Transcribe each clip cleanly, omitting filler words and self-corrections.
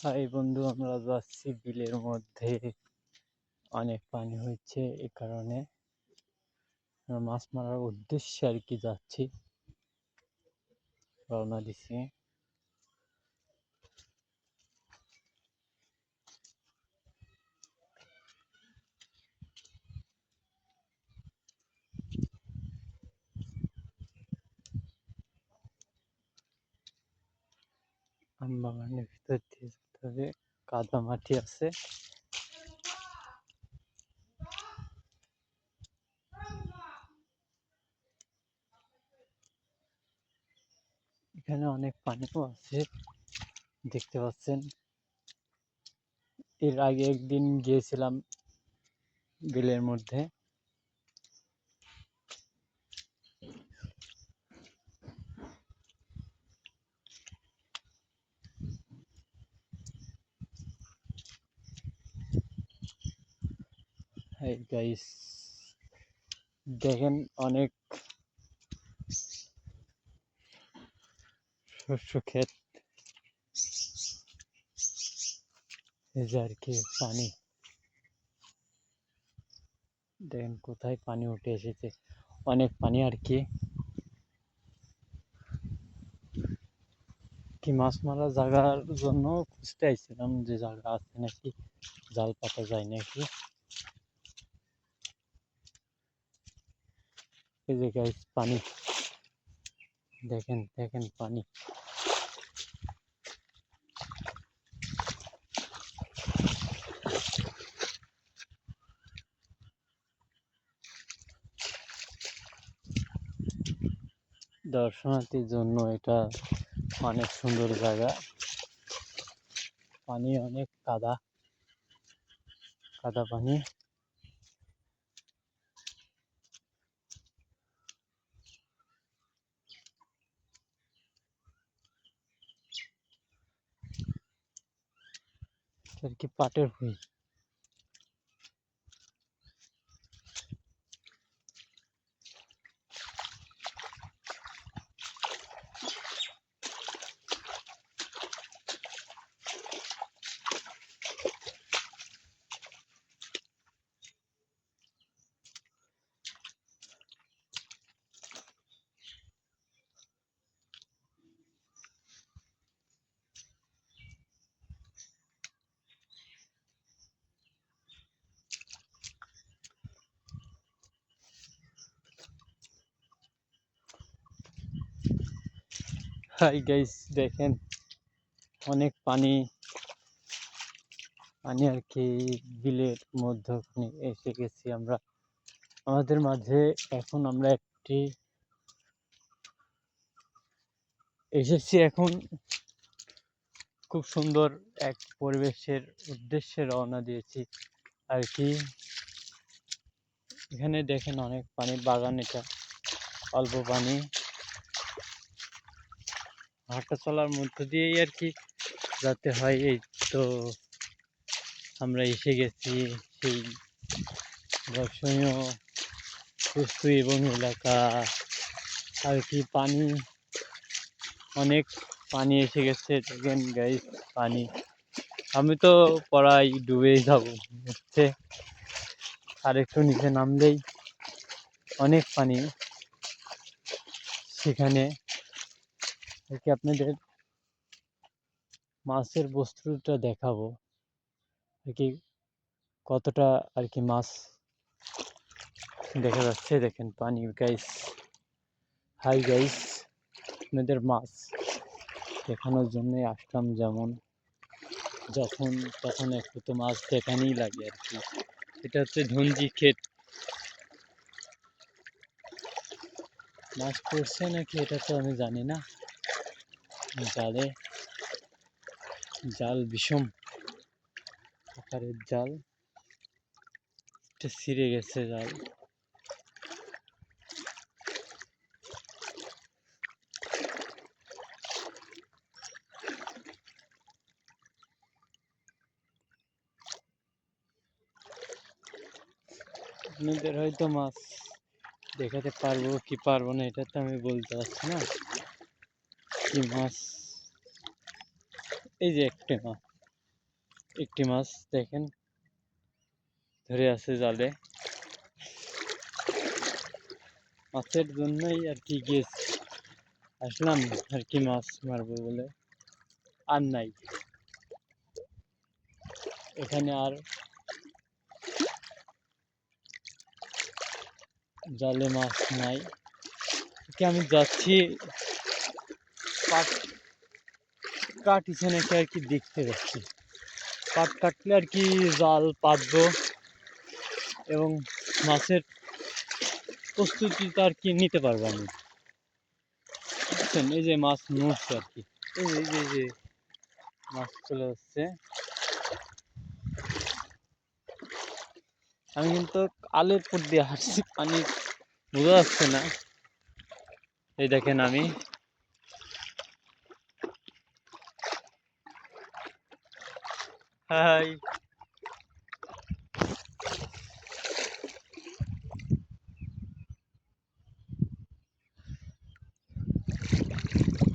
High বন্ধু, আমরা যাচ্ছি বিলের মধ্যে। অনেক পানি হচ্ছে, এই কারণে আমরা মাছ মারার উদ্দেশ্যে আর কি যাচ্ছি, রওনা দিছি। আম বাগানের ভিতর দিয়ে যেতে হবে, কাদা মাটি আছে। এখানে অনেক পানিও আছে, দেখতে পাচ্ছেন। এর আগে একদিন গিয়েছিলাম বিলের মধ্যে। হাই গাইস, দেখেন অনেক শস্য ক্ষেত, এই যে আর কি পানি। দেখেন কোথায় পানি উঠে এসেছে, অনেক পানি আর কি। মাছ মারা জায়গার জন্য খুঁজতে আইছিলাম, যে জায়গা আছে নাকি জাল পাতা যায় নাকি। এই যে গাইস পানি, দেখেন দেখেন পানি। দর্শনার্থীর জন্য এটা অনেক সুন্দর জায়গা। পানি অনেক কাদা কাদা পানি। আর কি পাটের ভুঁই। হাই গাইস, দেখেন অনেক পানি পানি আর কি। বিলের মধ্যখানে এসে গেছি আমরা। আমাদের মাঝে এখন আমরা একটি এসেছি, এখন খুব সুন্দর এক পরিবেশের উদ্দেশ্যে রওনা দিয়েছি আর কি। এখানে দেখেন অনেক পানি, বাগান, এটা অল্প পানি। হাঁটা চলার মধ্য দিয়েই আর কি যাতে হয়। এই তো আমরা এসে গেছি সেই দর্শনীয় সুস্থ এবং এলাকা আর কি। পানি, অনেক পানি এসে গেছে, দেখেন গাইস পানি। আমি তো পড়াই ডুবেই যাবো হচ্ছে, আর একটু নিচে নামলেই অনেক পানি। সেখানে আর কি আপনাদের মাছের বস্তুটা দেখাবো আর কি, কতটা আর কি মাছ দেখা যাচ্ছে। দেখেন পানি গাইস। হাই গাইস, আপনাদের মাছ দেখানোর জন্যই আসলাম। যেমন যখন তখন একটু তো মাছ দেখানোই লাগে আর কি। এটা হচ্ছে ধনজি ক্ষেত। মাছ পড়ছে নাকি এটা তো আমি জানি না। জালে জাল বিষম আকারের জাল, এটা ছিঁড়ে গেছে জাল। আপনাদের হয়তো মাছ দেখাতে পারবো কি পারবো না এটা তো আমি বলতে পারছি না। কি মাছ, এই যে একটা মাছ, একটি মাছ দেখেন ধরে আছে জালে। মাছের জন্যই আর কি গেছি, আসলাম আর কি মাছ মারবো বলে। আর নাই এখানে, আর জালে মাছ নাই। আমি যাচ্ছি পাট কাটছে নাকি আর কি দেখতে যাচ্ছি। পাট কাটলে আর কি জাল পাতবো এবং মাছের প্রস্তুতিটা আর কি নিতে পারবো আমি। বুঝছেন, এই যে মাছ নড়ছে আর কি, এই যে মাছ চলে যাচ্ছে। আমি কিন্তু আলের উপর দিয়ে হাঁটছি, পানি বোঝা যাচ্ছে না। এই দেখেন আমি হাই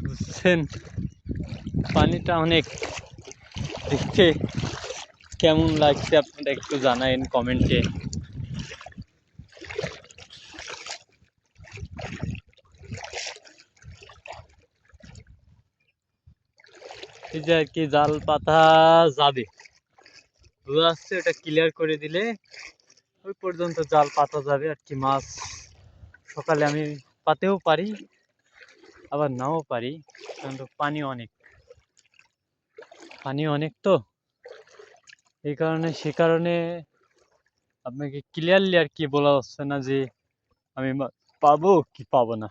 বুঝছেন, পানিটা অনেক দেখতে কেমন লাগছে আপনারা একটু জানাইন কমেন্টে। এই যে আর কি জাল পাতা যাবে, বোঝা যাচ্ছে, এটা ক্লিয়ার করে দিলে ওই পর্যন্ত জাল পাতা যাবে আর কি। মাছ সকালে আমি পাতেও পারি আবার নাও পারি, কিন্তু পানি অনেক তো, সে কারণে আপনাকে ক্লিয়ারলি আর কি বলা যাচ্ছে না যে আমি পাবো কি পাবো না।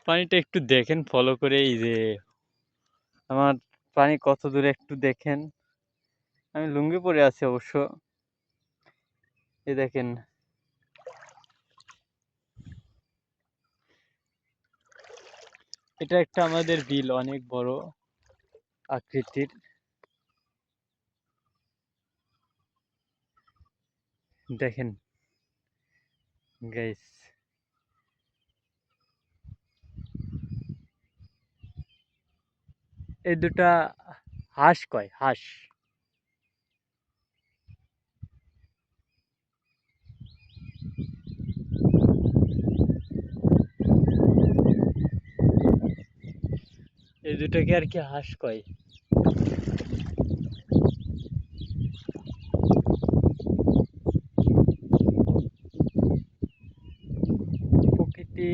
পানিটা একটু দেখেন ফলো করে, এই যে আমার পানি কত দূরে একটু দেখেন। আমি লুঙ্গি পরে আছি অবশ্য, এই দেখেন। এটা একটা আমাদের বিল, অনেক বড় আকৃতির। দেখেন গাইস, এই দুটা হাঁস কয়, হাঁস। এই দুটাকে আর কি হাঁস কয়। প্রকৃতি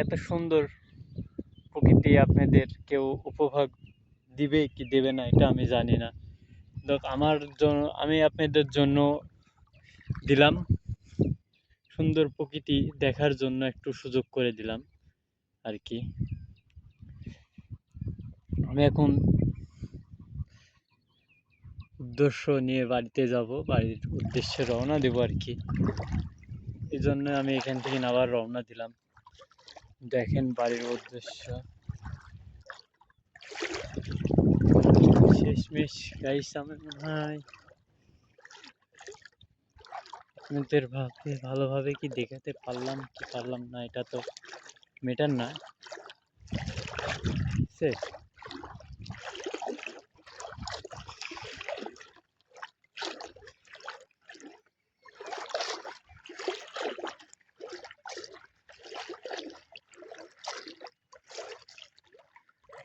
এত সুন্দর, প্রকৃতি আপনাদের কেউ উপভোগ দিবে কি দেবে না এটা আমি জানি না। আমার জন্য, আমি আপনাদের জন্য দিলাম, সুন্দর প্রকৃতি দেখার জন্য একটু সুযোগ করে দিলাম আর কি। আমি এখন উদ্দেশ্য নিয়ে বাড়িতে যাব, বাড়ির উদ্দেশ্যে রওনা দেবো আর কি। এই জন্য আমি এখান থেকে আবার রওনা দিলাম। দেখেন বাড়ির উদ্দেশ্য শেষমেশ গাইস। আমার মনে হয় আপনাদের ভালোভাবে কি দেখাতে পারলাম কি পারলাম না এটা তো ম্যাটার না।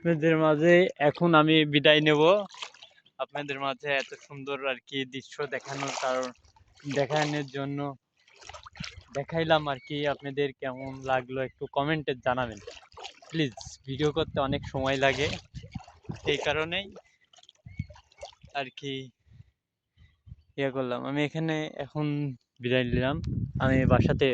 আপনাদের মাঝে এখন আমি বিদায় নেব। আপনাদের মাঝে এত সুন্দর আর কি দৃশ্য দেখানোর জন্য দেখাইলাম আর কি। আপনাদের কেমন লাগলো একটু কমেন্টে জানাবেন প্লিজ। ভিডিও করতে অনেক সময় লাগে, এই কারণেই আর কি ইয়ে করলাম। আমি এখানে এখন বিদায় নিলাম, আমি বাসাতে